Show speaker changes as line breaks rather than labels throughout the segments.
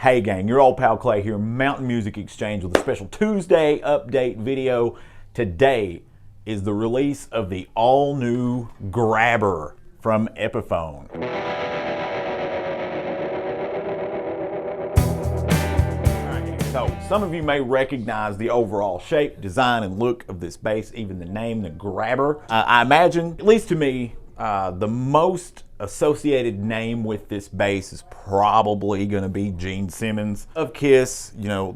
Hey gang, your old pal Clay here, Mountain Music Exchange with a special Tuesday update video. Today is the release of the all-new Grabber from Epiphone. So, some of you may recognize the overall shape, design, and look of this bass, even the name, the Grabber. I imagine, at least to me, the most associated name with this bass is probably going to be Gene Simmons of Kiss. You know,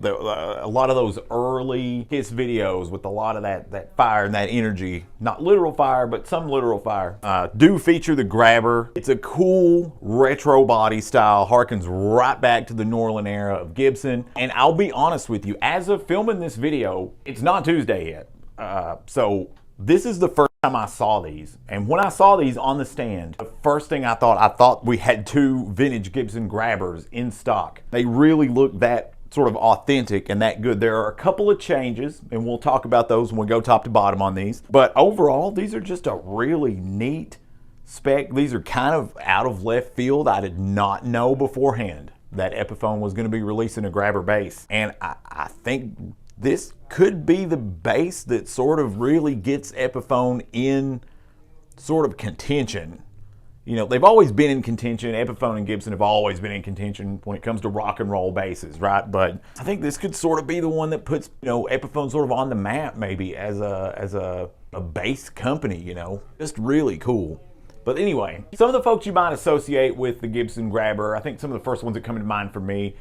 a lot of those early Kiss videos with a lot of that fire and that energy, not literal fire, but some literal fire, do feature the Grabber. It's a cool retro body style, harkens right back to the Norlin era of Gibson. And I'll be honest with you, as of filming this video, it's not Tuesday yet. So this is the first time I saw these, and when I saw these on the stand, the first thing I thought we had two vintage Gibson Grabbers in stock. They really look that sort of authentic and that good. There are a couple of changes, and we'll talk about those when we go top to bottom on these. But overall, these are just a really neat spec. These are kind of out of left field. I did not know beforehand that Epiphone was going to be releasing a Grabber bass, and I think this could be the bass that sort of really gets Epiphone in sort of contention. You know, they've always been in contention. Epiphone and Gibson have always been in contention when it comes to rock and roll basses, right? But I think this could sort of be the one that puts, you know, Epiphone sort of on the map maybe as a bass company, you know. Just really cool. But anyway, some of the folks you might associate with the Gibson Grabber, I think some of the first ones that come to mind for me,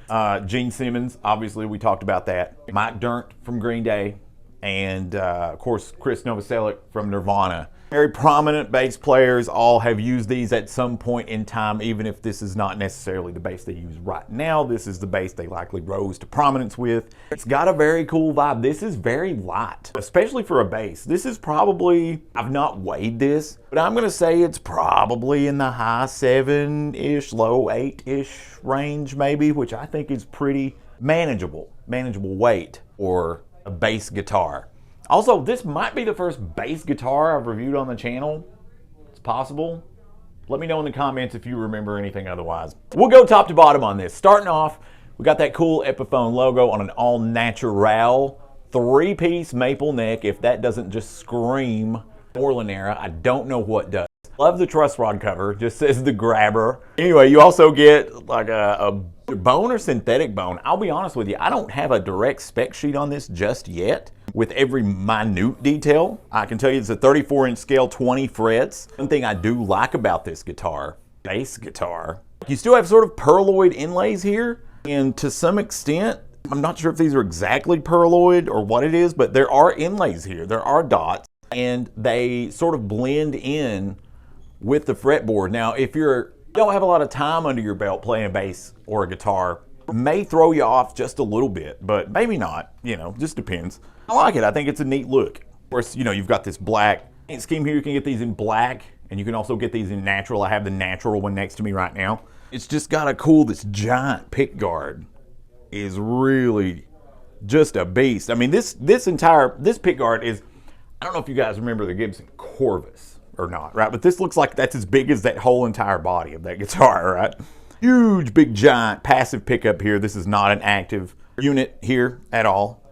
Gene Simmons, obviously we talked about that, Mike Dirnt from Green Day, and of course Chris Novoselic from Nirvana. Very prominent bass players all have used these at some point in time, even if this is not necessarily the bass they use right now. This is the bass they likely rose to prominence with. It's got a very cool vibe. This is very light, especially for a bass. This is probably, I've not weighed this, but I'm gonna say it's probably in the high 7-ish, low 8-ish range maybe, which I think is pretty manageable weight for a bass guitar. Also, this might be the first bass guitar I've reviewed on the channel. It's possible. Let me know in the comments if you remember anything otherwise. We'll go top to bottom on this. Starting off, we got that cool Epiphone logo on an all-natural 3-piece maple neck. If that doesn't just scream Norlin era, I don't know what does. Love the truss rod cover, just says the Grabber. Anyway, you also get like a bone or synthetic bone. I'll be honest with you, I don't have a direct spec sheet on this just yet with every minute detail. I can tell you it's a 34-inch scale, 20 frets. One thing I do like about this guitar, bass guitar, you still have sort of pearloid inlays here, and to some extent, I'm not sure if these are exactly pearloid or what it is, but there are inlays here. There are dots, and they sort of blend in with the fretboard. Now, if you don't have a lot of time under your belt playing a bass or a guitar, it may throw you off just a little bit, but maybe not, you know, just depends. I like it. I think it's a neat look. Of course, you know, you've got this black paint scheme here. You can get these in black, and you can also get these in natural. I have the natural one next to me right now. It's just got a cool, this giant pick guard is really just a beast. I mean, this pick guard is, I don't know if you guys remember the Gibson Corvus or not, right? But this looks like that's as big as that whole entire body of that guitar, right? Huge, big, giant passive pickup here. This is not an active unit here at all.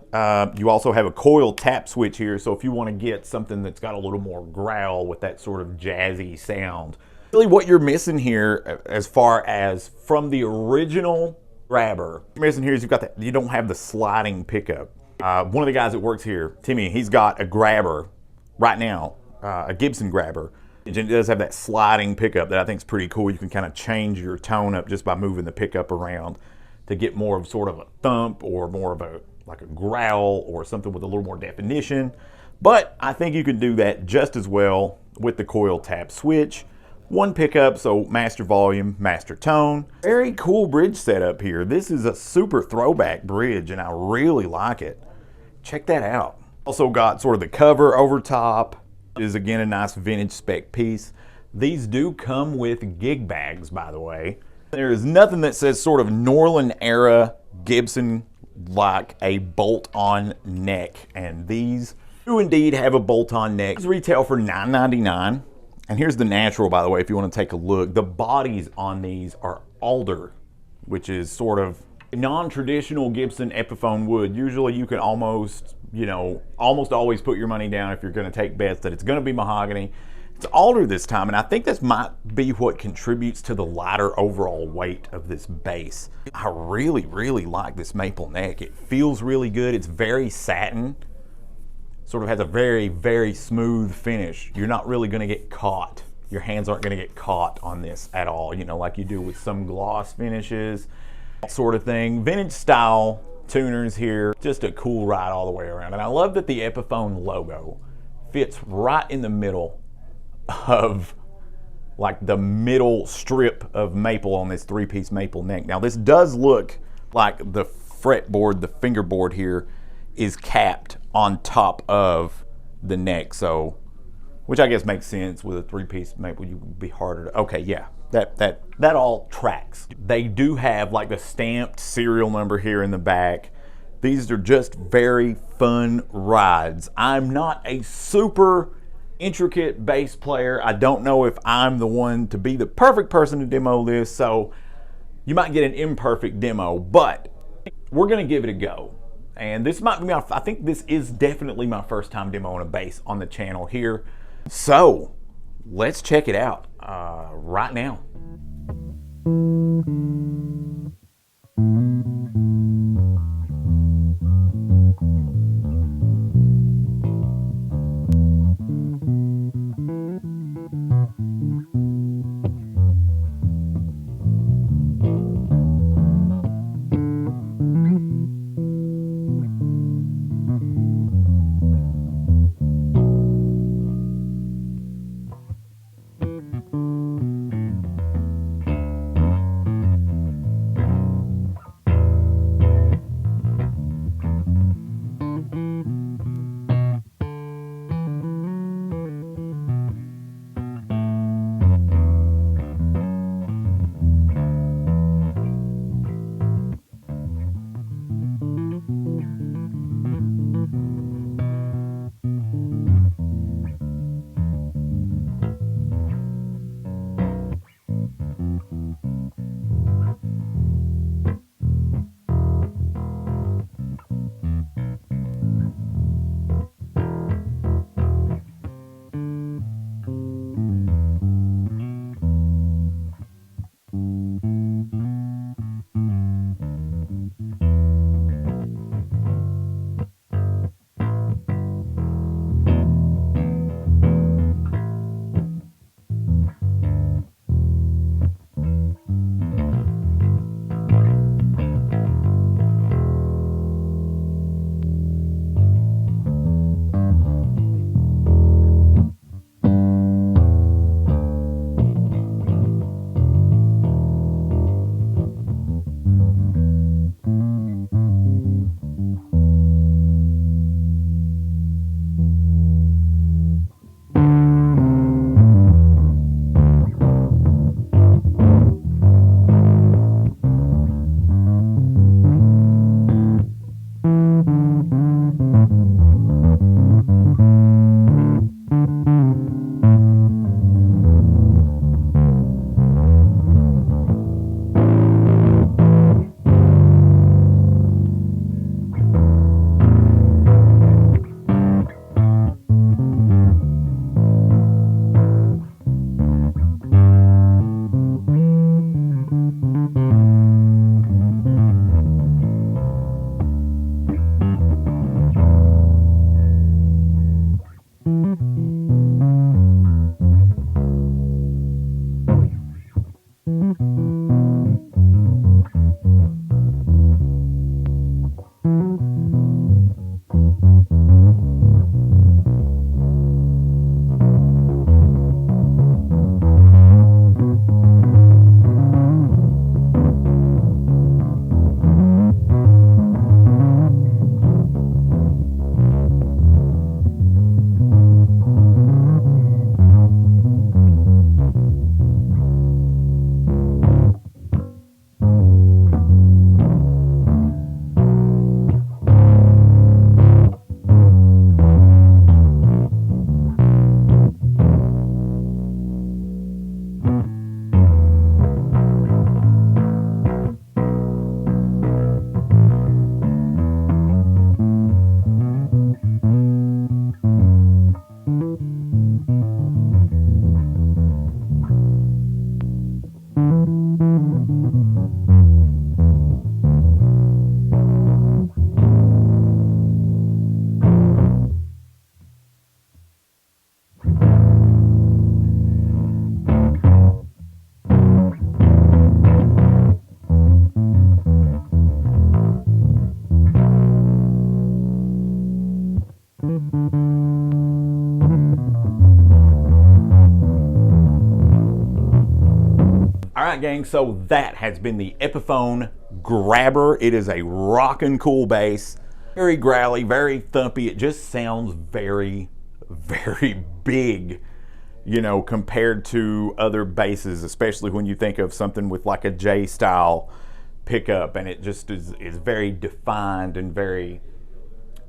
You also have a coil tap switch here, so if you want to get something that's got a little more growl with that sort of jazzy sound. Really what you're missing here, as far as from the original Grabber, you're missing here is you don't have the sliding pickup. One of the guys that works here, Timmy, he's got a Grabber right now, a Gibson Grabber. It does have that sliding pickup that I think is pretty cool. You can kind of change your tone up just by moving the pickup around to get more of sort of a thump or more of a like a growl or something with a little more definition. But I think you can do that just as well with the coil tap switch. One pickup, so master volume, master tone. Very cool bridge setup here. This is a super throwback bridge and I really like it. Check that out. Also got sort of the cover over top. Is again a nice vintage spec piece. These do come with gig bags, by the way. There is nothing that says sort of Norlin era Gibson like a bolt-on neck, and these do indeed have a bolt-on neck. These retail for $9.99, and here's the natural, by the way, if you want to take a look. The bodies on these are alder, which is sort of Non-traditional Gibson Epiphone wood, usually you can almost always put your money down if you're going to take bets that it's going to be mahogany. It's alder this time, and I think this might be what contributes to the lighter overall weight of this bass. I really, really like this maple neck. It feels really good. It's very satin. Sort of has a very, very smooth finish. You're not really going to get caught. Your hands aren't going to get caught on this at all, like you do with some gloss finishes, sort of thing. Vintage style tuners here. Just a cool ride all the way around. And I love that the Epiphone logo fits right in the middle of like the middle strip of maple on this 3-piece maple neck. Now this does look like the fretboard, the fingerboard here is capped on top of the neck, so which I guess makes sense. With a 3-piece maple you would be harder to, okay, yeah, that all tracks. They do have like the stamped serial number here in the back. These are just very fun rides. I'm not a super intricate bass player. I don't know if I'm the one to be the perfect person to demo this, so you might get an imperfect demo, but we're gonna give it a go. And this might be I think this is definitely my first time demoing a bass on the channel here. So let's check it out right now. right, gang, so that has been the Epiphone Grabber. It is a rockin' cool bass. Very growly, very thumpy. It just sounds very, very big, you know, compared to other basses, especially when you think of something with like a J style pickup, and it just is very defined and very,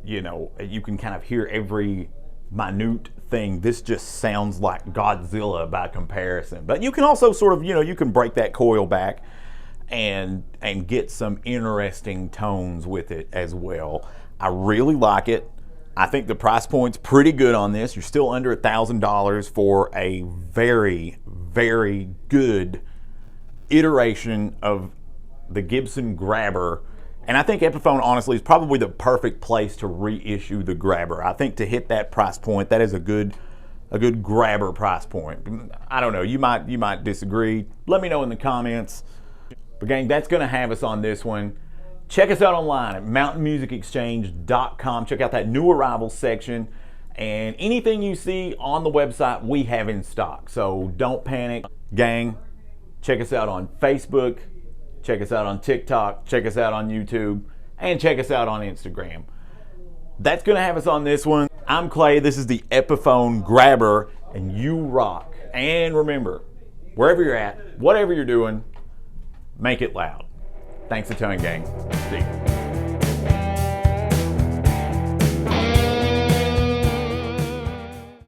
you know, you can kind of hear every minute thing. This just sounds like Godzilla by comparison. But you can also sort of, you know, you can break that coil back and get some interesting tones with it as well. I really like it. I think the price point's pretty good on this. You're still under $1,000 for a very, very good iteration of the Gibson Grabber. And I think Epiphone, honestly, is probably the perfect place to reissue the Grabber. I think to hit that price point, that is a good Grabber price point. I don't know, you might disagree. Let me know in the comments. But gang, that's gonna have us on this one. Check us out online at mountainmusicexchange.com. Check out that new arrivals section. And anything you see on the website, we have in stock. So don't panic. Gang, check us out on Facebook. Check us out on TikTok, check us out on YouTube, and check us out on Instagram. That's gonna have us on this one. I'm Clay, this is the Epiphone Grabber, and you rock. And remember, wherever you're at, whatever you're doing, make it loud. Thanks a ton, gang. See you.